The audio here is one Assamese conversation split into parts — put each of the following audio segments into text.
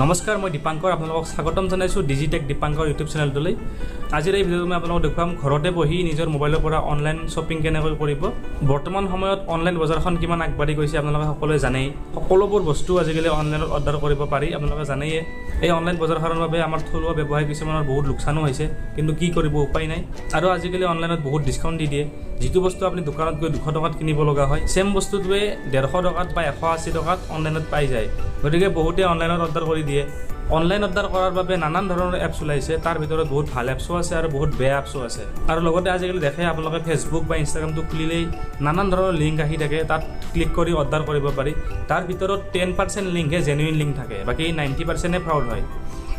নমস্কাৰ, মই দীপাংকৰ আপোনালোকক স্বাগতম জনাইছোঁ ডিজিটেক দীপাংকৰ ইউটিউব চেনেলটোলৈ। আজিৰ এই ভিডিঅ'টো মই আপোনালোকক দেখুৱাম ঘৰতে বহি নিজৰ মোবাইলৰ পৰা অনলাইন শ্বপিং কেনেকৈ কৰিব। বৰ্তমান সময়ত অনলাইন বজাৰখন কিমান আগবাঢ়ি গৈছে আপোনালোকে সকলোৱে জানেই। সকলোবোৰ বস্তু আজিকালি অনলাইনত অৰ্ডাৰ কৰিব পাৰি, আপোনালোকে জানেই। এই অনলাইন বজাৰখনৰ বাবে আমাৰ থলুৱা ব্যৱসায় কিছুমানৰ বহুত লোকচানো হৈছে, কিন্তু কি কৰিব উপায় নাই। আৰু আজিকালি অনলাইনত বহুত ডিছকাউণ্ট দি দিয়ে। যিটো বস্তু আপুনি দোকানত গৈ 200 টকাত কিনিব লগা হয়, চেম বস্তুটোৱে 150 টকাত বা 180 টকাত অনলাইনত পাই যায়। গতিকে বহুতে অনলাইনত অৰ্ডাৰ কৰি দিয়ে। অনলাইন অৰ্ডাৰ কৰাৰ বাবে নানান ধৰণৰ এপছ ওলাইছে, তাৰ ভিতৰত বহুত ভাল এপছো আছে আৰু বহুত বেয়া এপছো আছে। আৰু লগতে আজিকালি দেখে আপোনালোকে ফেচবুক বা ইনষ্টাগ্ৰামটো খুলিলেই নানান ধৰণৰ লিংক আহি থাকে, তাত ক্লিক কৰি অৰ্ডাৰ কৰিব পাৰি। তাৰ ভিতৰত 10% লিংকহে জেনুইন লিংক থাকে, বাকী 90%হে ফ্ৰড হয়।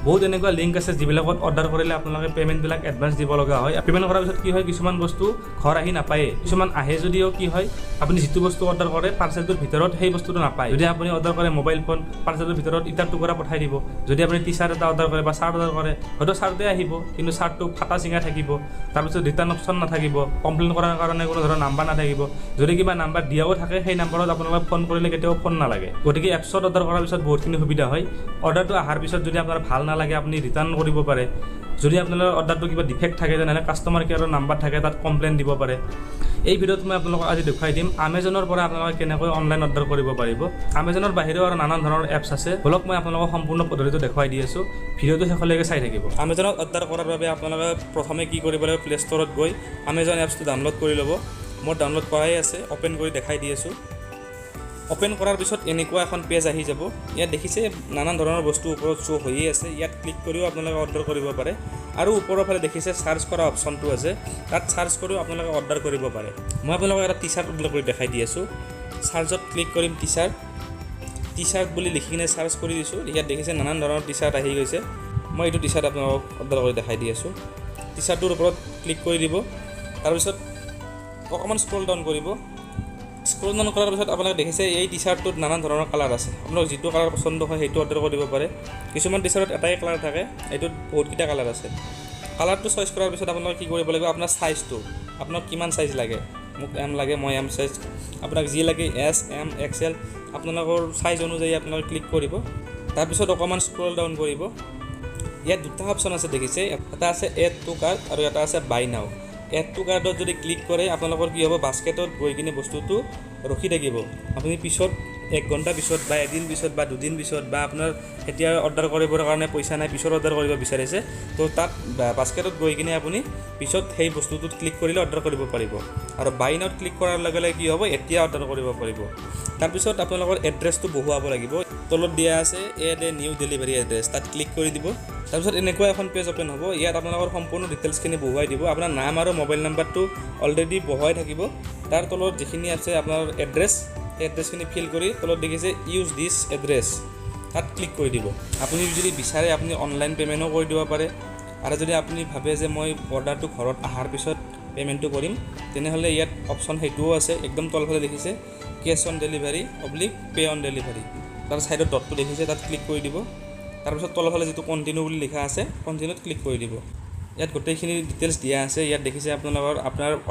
বহুত এনেকুৱা লিংক আছে যিবিলাকত অৰ্ডাৰ কৰিলে আপোনালোকে পে'মেণ্টবিলাক এডভান্স দিব লগা হয়। পে'মেণ্ট কৰাৰ পিছত কি হয়, কিছুমান বস্তু ঘৰ আহি নাপায়ে। কিছুমান আহে যদিও কি হয়, আপুনি যিটো বস্তু অৰ্ডাৰ কৰে পাৰ্চেলটোৰ ভিতৰত সেই বস্তুটো নাপায়। যদি আপুনি অৰ্ডাৰ কৰে মোবাইল ফোন, পাৰ্চেলটোৰ ভিতৰত ইটাৰ টুকুৰা পঠাই দিব। যদি আপুনি টি চাৰ্ট এটা অৰ্ডাৰ কৰে বা চাৰ্ট অৰ্ডাৰ কৰে, হয়তো চাৰ্টে আহিব, কিন্তু চাৰ্টটো ফাটা চিঙা থাকিব। তাৰপিছত ৰিটাৰ্ণ অপশ্যন নাথাকিব, কমপ্লেইন কৰাৰ কাৰণে কোনো ধৰণৰ নাম্বাৰ নাথাকিব। যদি কিবা নাম্বাৰ দিয়াও থাকে, সেই নাম্বাৰত আপোনালোকে ফোন কৰিলে কেতিয়াও ফোন নালাগে। গতিকে এপছত অৰ্ডাৰ কৰাৰ পিছত বহুতখিনি সুবিধা হয়। অৰ্ডাৰটো অহাৰ পিছত যদি আপোনাৰ ভাল নালাগে, আপুনি ৰিটাৰ্ণ কৰিব পাৰে। যদি আপোনাৰ অৰ্ডাৰটো কিবা ডিফেক্ট থাকে, তেনেহ'লে কাষ্টমাৰ কেয়াৰৰ নাম্বাৰ থাকে, তাত কমপ্লেইন দিব পাৰে। এই ভিডিঅ'ত মই আপোনালোকক আজি দেখুৱাই দিম আমাজনৰ পৰা আপোনালোকে কেনেকৈ অনলাইন অৰ্ডাৰ কৰিব পাৰিব। আমাজনৰ বাহিৰেও আৰু নানান ধৰণৰ এপছ আছে, বলক মই আপোনালোকক সম্পূৰ্ণ পদ্ধতিটো দেখুৱাই দি আছোঁ। ভিডিঅ'টো শেষলৈকে চাই থাকিব। আমাজনত অৰ্ডাৰ কৰাৰ বাবে আপোনালোকে প্ৰথমে কি কৰিব লাগিব, প্লে ষ্ট'ৰত গৈ আমাজন এপছটো ডাউনলোড কৰি ল'ব। মই ডাউনলোড কৰাই আছে, অ'পেন কৰি দেখাই দি আছোঁ। অ'পেন কৰাৰ পিছত এনেকুৱা এখন পেজ আহি যাব। ইয়াত দেখিছে নানান ধৰণৰ বস্তু ওপৰত শ্ব' হৈয়ে আছে। ইয়াত ক্লিক কৰিও আপোনালোকে অৰ্ডাৰ কৰিব পাৰে। আৰু ওপৰৰ ফালে দেখিছে চাৰ্চ কৰা অপশ্যনটো আছে, তাত চাৰ্চ কৰিও আপোনালোকে অৰ্ডাৰ কৰিব পাৰে। মই আপোনালোকক এটা টি চাৰ্ট অৰ্ডাৰ কৰি দেখাই দি আছোঁ। চাৰ্চত ক্লিক কৰিম, টি চাৰ্ট বুলি লিখি কিনে চাৰ্চ কৰি দিছোঁ। ইয়াত দেখিছে নানান ধৰণৰ টি চাৰ্ট আহি গৈছে। মই এইটো টি চাৰ্ট আপোনালোকক অৰ্ডাৰ কৰি দেখাই দি আছোঁ। টি চাৰ্টটোৰ ওপৰত ক্লিক কৰি দিব। তাৰপিছত অকণমান স্ক্ৰল ডাউন কৰিব। স্ক্ৰল ডাউন কৰাৰ পিছত আপোনালোকে দেখিছে এই টি চাৰ্টটোত নানান ধৰণৰ কালাৰ আছে। আপোনালোক যিটো কালাৰ পচন্দ হয় সেইটো অৰ্ডাৰ কৰিব পাৰে। কিছুমান টি চাৰ্টত এটাই কালাৰ থাকে, এইটোত বহুতকেইটা কালাৰ আছে। কালাৰটো চইচ কৰাৰ পিছত আপোনালোকে কি কৰিব লাগিব, আপোনাৰ চাইজটো, আপোনাক কিমান চাইজ লাগে। মোক এম লাগে, মই এম চাইজ। আপোনাক যি লাগে এছ, এম, এক্সেল, আপোনালোকৰ চাইজ অনুযায়ী আপোনালোকে ক্লিক কৰিব। তাৰপিছত অকণমান স্ক্ৰল ডাউন কৰিব। ইয়াত দুটা অপশ্যন আছে দেখিছে, এটা আছে এড টু কাৰ্ট আৰু এটা আছে বাই নাও। এড টু কাৰ্টত যদি ক্লিক কৰে আপোনালোকৰ কি হ'ব, বাস্কেটত গৈ কিনে বস্তুটো ৰখি থাকিব। আপুনি পিছত 1 ঘণ্টা পিছত বা এদিন পিছত বা 2 দিন পিছত বা আপোনাৰ এতিয়া অৰ্ডাৰ কৰিবৰ কাৰণে পইচা নাই, পিছত অৰ্ডাৰ কৰিব বিচাৰিছে, তো তাত বাস্কেটত গৈ কিনে আপুনি পিছত সেই বস্তুটোত ক্লিক কৰিলে অৰ্ডাৰ কৰিব পাৰিব। আৰু বাই নাওত ক্লিক কৰাৰ লগে লগে কি হ'ব, এতিয়া অৰ্ডাৰ কৰিব পাৰিব। তাৰপিছত আপোনালোকৰ এড্ৰেছটো বহুৱাব লাগিব। তলত দিয়া আছে add a new delivery address, তাত ক্লিক কৰি দিব। তাৰপিছত এনেকুৱা এখন পেজ অ'পেন হ'ব। ইয়াত আপোনালোকৰ সম্পূৰ্ণ ডিটেইলছখিনি বহুৱাই দিব। আপোনাৰ নাম আৰু মোবাইল নাম্বাৰটো অলৰেডি বহুৱাই থাকিব। তাৰ তলত যিখিনি আছে আপোনাৰ এড্ৰেছ, সেই এড্ৰেছখিনি ফিল কৰি তলত দেখিছে ইউজ দিছ এড্ৰেছ, তাত ক্লিক কৰি দিব। আপুনি যদি বিচাৰে আপুনি অনলাইন পে'মেণ্টো কৰি দিব পাৰে। আৰু যদি আপুনি ভাবে যে মই অৰ্ডাৰটো ঘৰত অহাৰ পিছত পে'মেণ্টটো কৰিম, তেনেহ'লে ইয়াত অপশ্যন সেইটোও আছে। একদম তলফালে দেখিছে কেছ অন ডেলিভাৰী অব্লিক পে' অন ডেলিভাৰী, তাৰ ছাইডত ডটটো দেখিছে, তাত ক্লিক কৰি দিব। তাৰপিছত তলফালে যিটো কণ্টিনিউ বুলি লিখা আছে, কণ্টিনিউত ক্লিক কৰি দিব। ইয়াত গোটেইখিনি ডিটেইলছ দিয়া আছে। ইয়াত দেখিছে আপোনাৰ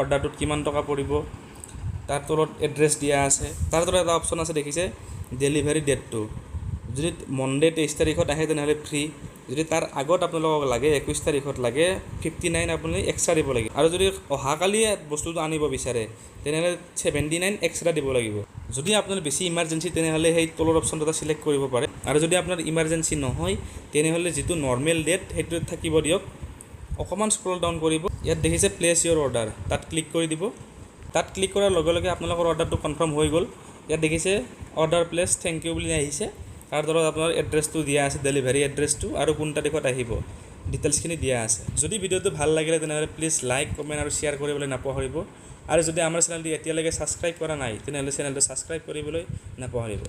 অৰ্ডাৰটোত কিমান টকা পৰিব, তাৰ তলত এড্ৰেছ দিয়া আছে। তাৰ তলত এটা অপশ্যন আছে দেখিছে ডেলিভাৰী ডেটটো। যদি মনডে 23 তাৰিখত আহে তেনেহ'লে ফ্ৰী। যদি তাৰ আগত আপোনালোকক লাগে, 21 তাৰিখত লাগে, 59 আপুনি এক্সট্ৰা দিব লাগিব। আৰু যদি অহাকালি বস্তুটো আনিব বিচাৰে তেনেহ'লে 79 এক্সট্ৰা দিব লাগিব। যদি আপোনাৰ বেছি ইমাৰ্জেঞ্চি তেনেহ'লে সেই তলৰ অপশ্যনটো এটা চিলেক্ট কৰিব পাৰে। আৰু যদি আপোনাৰ ইমাৰ্জেঞ্চি নহয় তেনেহ'লে যিটো নৰ্মেল ডেট সেইটো থাকিব দিয়ক। অকণমান স্ক্ৰল ডাউন কৰিব। ইয়াত দেখিছে প্লেচ ইয়'ৰ অৰ্ডাৰ, তাত ক্লিক কৰি দিব। তাত ক্লিক কৰাৰ লগে লগে আপোনালোকৰ অৰ্ডাৰটো কনফাৰ্ম হৈ গ'ল। ইয়াত দেখিছে অৰ্ডাৰ প্লেচ থেংক ইউ বুলি আহিছে। তাৰ তলত আপোনাৰ এড্ৰেছটো দিয়া আছে, ডেলিভাৰী এড্ৰেছটো আৰু কোন তাৰিখত আহিব, ডিটেইলছখিনি দিয়া আছে। যদি ভিডিঅ'টো ভাল লাগিলে তেনেহ'লে প্লিজ লাইক, কমেণ্ট আৰু শ্বেয়াৰ কৰিবলৈ নাপাহৰিব। আৰু যদি আমাৰ চেনেলটো এতিয়ালৈকে ছাবস্ক্ৰাইব কৰা নাই তেনেহ'লে চেনেলটো ছাবস্ক্ৰাইব কৰিবলৈ নাপাহৰিব।